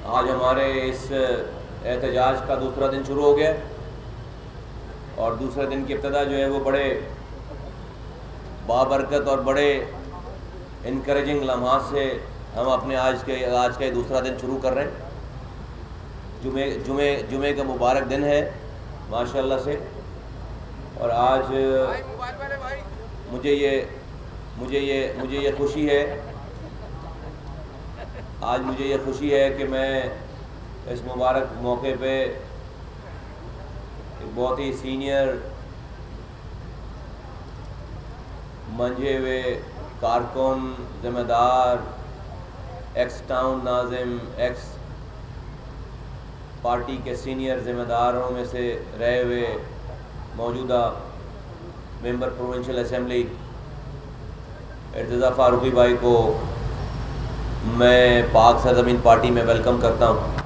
आज हमारे इस एहतजाज का दूसरा दिन शुरू हो गया और दूसरे दिन की इब्तदा जो है वो बड़े बाबरकत और बड़े इनकरेजिंग लम्हात से हम अपने आज का ये दूसरा दिन शुरू कर रहे हैं। जुमे का मुबारक दिन है माशाल्लाह से। और आज मुझे ये खुशी है, आज मुझे ये खुशी है कि मैं इस मुबारक मौके पे एक बहुत ही सीनियर मंजे हुए कारकुन, ज़िम्मेदार, x town Nazim, x party के सीनियर ज़िम्मेदारों में से रहे हुए मौजूदा मेंबर प्रोविंशियल असेंबली इर्तिज़ा फ़ारूकी भाई को मैं पाक सरज़मीन पार्टी में वेलकम करता हूँ।